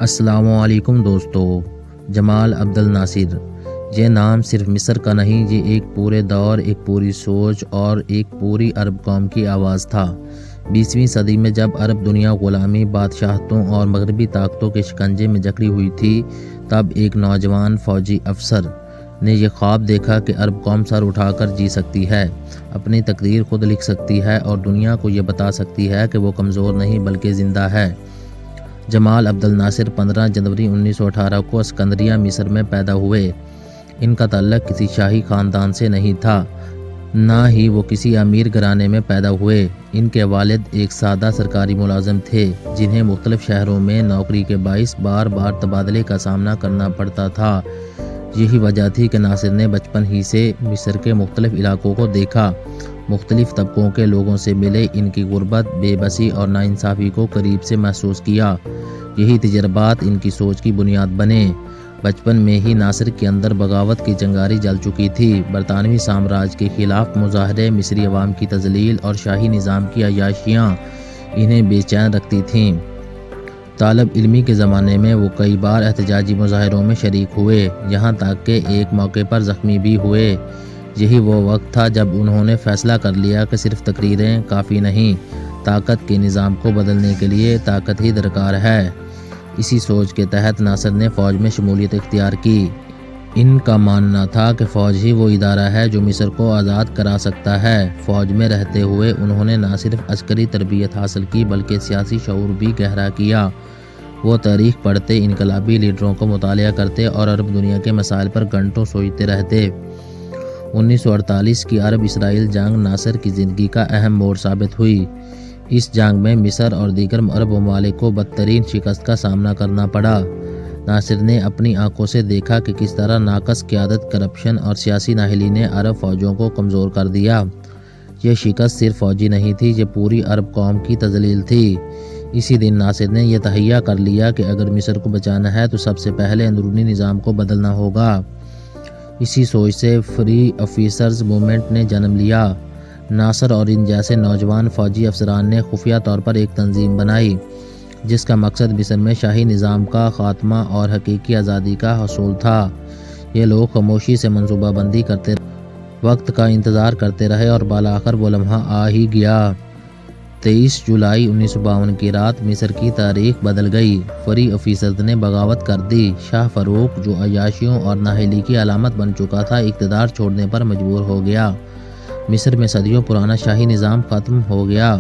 السلام علیکم دوستو۔ جمال عبد الناصر، یہ نام صرف مصر کا نہیں، یہ ایک پورے دور، ایک پوری سوچ اور ایک پوری عرب قوم کی آواز تھا۔ 20ویں صدی میں جب عرب دنیا غلامی، بادشاہتوں اور مغربی طاقتوں کے شکنجے میں جکڑی ہوئی تھی، تب ایک نوجوان فوجی افسر نے یہ خواب دیکھا کہ عرب قوم سر اٹھا کر جی سکتی ہے، اپنی تقدیر خود لکھ سکتی ہے اور دنیا کو یہ بتا سکتی ہے کہ وہ کمزور نہیں بلکہ زندہ ہے۔ جمال عبد الناصر 15 جنوری 1918 کو اسکندریہ مصر میں پیدا ہوئے۔ ان کا تعلق کسی شاہی خاندان سے نہیں تھا، نہ ہی وہ کسی امیر گھرانے میں پیدا ہوئے۔ ان کے والد ایک سادہ سرکاری ملازم تھے، جنہیں مختلف شہروں میں نوکری کے باعث بار بار تبادلے کا سامنا کرنا پڑتا تھا۔ یہی وجہ تھی کہ ناصر نے بچپن ہی سے مصر کے مختلف علاقوں کو دیکھا، مختلف طبقوں کے لوگوں سے ملے، ان کی غربت، بے بسی اور ناانصافی کو قریب سے محسوس کیا۔ یہی تجربات ان کی سوچ کی بنیاد بنے۔ بچپن میں ہی ناصر کے اندر بغاوت کی چنگاری جل چکی تھی۔ برطانوی سامراج کے خلاف مظاہرے، مصری عوام کی تذلیل اور شاہی نظام کی عیاشیاں انہیں بے چین رکھتی تھیں۔ طالب علمی کے زمانے میں وہ کئی بار احتجاجی مظاہروں میں شریک ہوئے، یہاں تک کہ ایک موقع پر زخمی بھی ہوئے۔ یہی وہ وقت تھا جب انہوں نے فیصلہ کر لیا کہ صرف تقریریں کافی نہیں، طاقت کے نظام کو بدلنے کے لیے طاقت ہی درکار ہے۔ اسی سوچ کے تحت ناصر نے فوج میں شمولیت اختیار کی۔ ان کا ماننا تھا کہ فوج ہی وہ ادارہ ہے جو مصر کو آزاد کرا سکتا ہے۔ فوج میں رہتے ہوئے انہوں نے نہ صرف عسکری تربیت حاصل کی بلکہ سیاسی شعور بھی گہرا کیا۔ وہ تاریخ پڑھتے، انقلابی لیڈروں کو مطالعہ کرتے اور عرب دنیا کے مسائل پر گھنٹوں سوچتے رہتے۔ 1948 کی عرب اسرائیل جنگ ناصر کی زندگی کا اہم موڑ ثابت ہوئی۔ اس جنگ میں مصر اور دیگر عرب ممالک کو بدترین شکست کا سامنا کرنا پڑا۔ ناصر نے اپنی آنکھوں سے دیکھا کہ کس طرح ناقص قیادت، کرپشن اور سیاسی نااہلی نے عرب فوجوں کو کمزور کر دیا۔ یہ شکست صرف فوجی نہیں تھی، یہ پوری عرب قوم کی تذلیل تھی۔ اسی دن ناصر نے یہ تہیہ کر لیا کہ اگر مصر کو بچانا ہے تو سب سے پہلے اندرونی نظام کو بدلنا ہوگا۔ اسی سوچ سے فری آفیسرز موومنٹ نے جنم لیا۔ ناصر اور ان جیسے نوجوان فوجی افسران نے خفیہ طور پر ایک تنظیم بنائی، جس کا مقصد مصر میں شاہی نظام کا خاتمہ اور حقیقی آزادی کا حصول تھا۔ یہ لوگ خاموشی سے منصوبہ بندی کرتے رہے، وقت کا انتظار کرتے رہے اور بالآخر وہ لمحہ آ ہی گیا۔ 23 جولائی 1952 کی رات مصر کی تاریخ بدل گئی۔ فری آفیسرز نے بغاوت کر دی۔ شاہ فاروق، جو عیاشیوں اور نااہلی کی علامت بن چکا تھا، اقتدار چھوڑنے پر مجبور ہو گیا۔ مصر میں صدیوں پرانا شاہی نظام ختم ہو گیا۔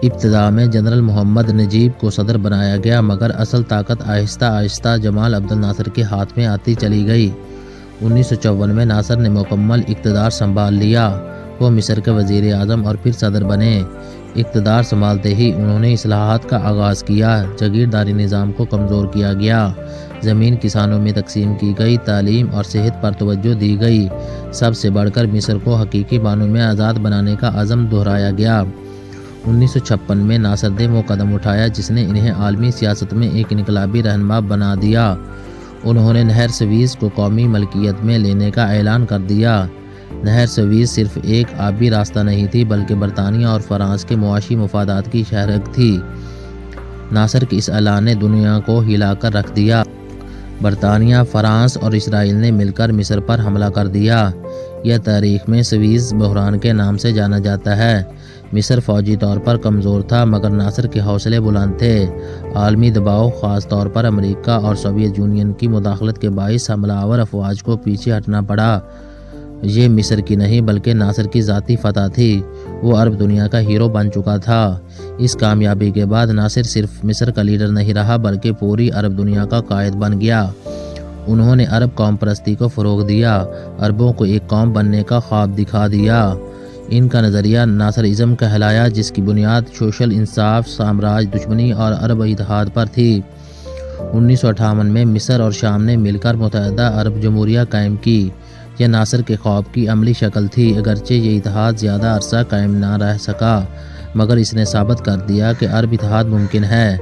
ابتدا میں جنرل محمد نجیب کو صدر بنایا گیا، مگر اصل طاقت آہستہ آہستہ جمال عبد الناصر کے ہاتھ میں آتی چلی گئی۔ 1954 میں ناصر نے مکمل اقتدار سنبھال لیا۔ وہ مصر کے وزیر اعظم اور پھر صدر بنے۔ اقتدار سنبھالتے ہی انہوں نے اصلاحات کا آغاز کیا۔ جاگیرداری نظام کو کمزور کیا گیا، زمین کسانوں میں تقسیم کی گئی، تعلیم اور صحت پر توجہ دی گئی۔ سب سے بڑھ کر مصر کو حقیقی معنوں میں آزاد بنانے کا عزم دہرایا گیا۔ 1956 میں ناصر نے وہ قدم اٹھایا جس نے انہیں عالمی سیاست میں ایک انقلابی رہنما بنا دیا۔ انہوں نے نہر سویز کو قومی ملکیت میں لینے کا اعلان کر دیا۔ نہر سویز صرف ایک آبی راستہ نہیں تھی بلکہ برطانیہ اور فرانس کے معاشی مفادات کی شہرک تھی۔ ناصر کے اس اعلان نے دنیا کو ہلا کر رکھ دیا۔ برطانیہ، فرانس اور اسرائیل نے مل کر مصر پر حملہ کر دیا۔ یہ تاریخ میں سویز بحران کے نام سے جانا جاتا ہے۔ مصر فوجی طور پر کمزور تھا مگر ناصر کے حوصلے بلند تھے۔ عالمی دباؤ، خاص طور پر امریکہ اور سوویت یونین کی مداخلت کے باعث حملہ آور افواج کو پیچھے ہٹنا پڑا۔ یہ مصر کی نہیں بلکہ ناصر کی ذاتی فتح تھی۔ وہ عرب دنیا کا ہیرو بن چکا تھا۔ اس کامیابی کے بعد ناصر صرف مصر کا لیڈر نہیں رہا بلکہ پوری عرب دنیا کا قائد بن گیا۔ انہوں نے عرب قوم پرستی کو فروغ دیا، عربوں کو ایک قوم بننے کا خواب دکھا دیا۔ ان کا نظریہ ناصرازم کہلایا، جس کی بنیاد سوشل انصاف، سامراج دشمنی اور عرب اتحاد پر تھی۔ 1958 میں مصر اور شام نے مل کر متحدہ عرب جمہوریہ قائم کی۔ یہ ناصر کے خواب کی عملی شکل تھی۔ اگرچہ یہ اتحاد زیادہ عرصہ قائم نہ رہ سکا مگر اس نے ثابت کر دیا کہ عرب اتحاد ممکن ہے۔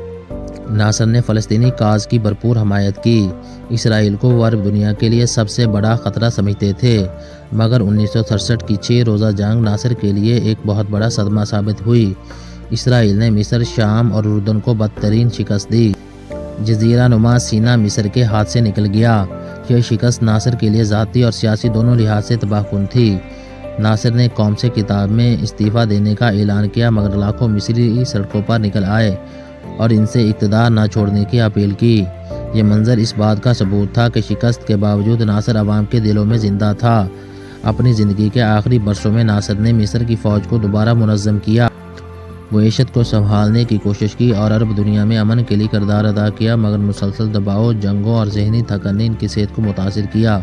ناصر نے فلسطینی کاز کی بھرپور حمایت کی۔ اسرائیل کو وہ عرب دنیا کے لیے سب سے بڑا خطرہ سمجھتے تھے مگر 1967 کی 6 روزہ جنگ ناصر کے لیے ایک بہت بڑا صدمہ ثابت ہوئی۔ اسرائیل نے مصر، شام اور اردن کو بدترین شکست دی۔ جزیرہ نما سینا مصر کے ہاتھ سے نکل گیا۔ یہ شکست ناصر کے لیے ذاتی اور سیاسی دونوں لحاظ سے تباہ کن تھی۔ ناصر نے قوم سے کتاب میں استعفیٰ دینے کا اعلان کیا، مگر لاکھوں مصری سڑکوں پر نکل آئے اور ان سے اقتدار نہ چھوڑنے کی اپیل کی۔ یہ منظر اس بات کا ثبوت تھا کہ شکست کے باوجود ناصر عوام کے دلوں میں زندہ تھا۔ اپنی زندگی کے آخری برسوں میں ناصر نے مصر کی فوج کو دوبارہ منظم کیا، معیشت کو سنبھالنے کی کوشش کی اور عرب دنیا میں امن کے لیے کردار ادا کیا، مگر مسلسل دباؤ، جنگوں اور ذہنی تھکن نے ان کی صحت کو متاثر کیا۔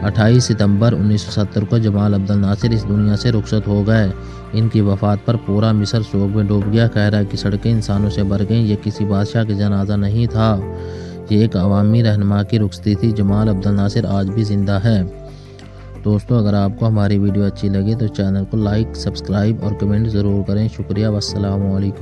28 ستمبر 1970 کو جمال عبد الناصر اس دنیا سے رخصت ہو گئے۔ ان کی وفات پر پورا مصر سوگ میں ڈوب گیا۔ قاہرہ کی سڑکیں انسانوں سے بھر گئیں۔ یہ کسی بادشاہ کا جنازہ نہیں تھا، یہ ایک عوامی رہنما کی رخصتی تھی۔ جمال عبد الناصر آج بھی زندہ ہے۔ دوستو، اگر آپ کو ہماری ویڈیو اچھی لگے تو چینل کو لائک، سبسکرائب اور کمنٹ ضرور کریں۔ شکریہ، والسلام علیکم۔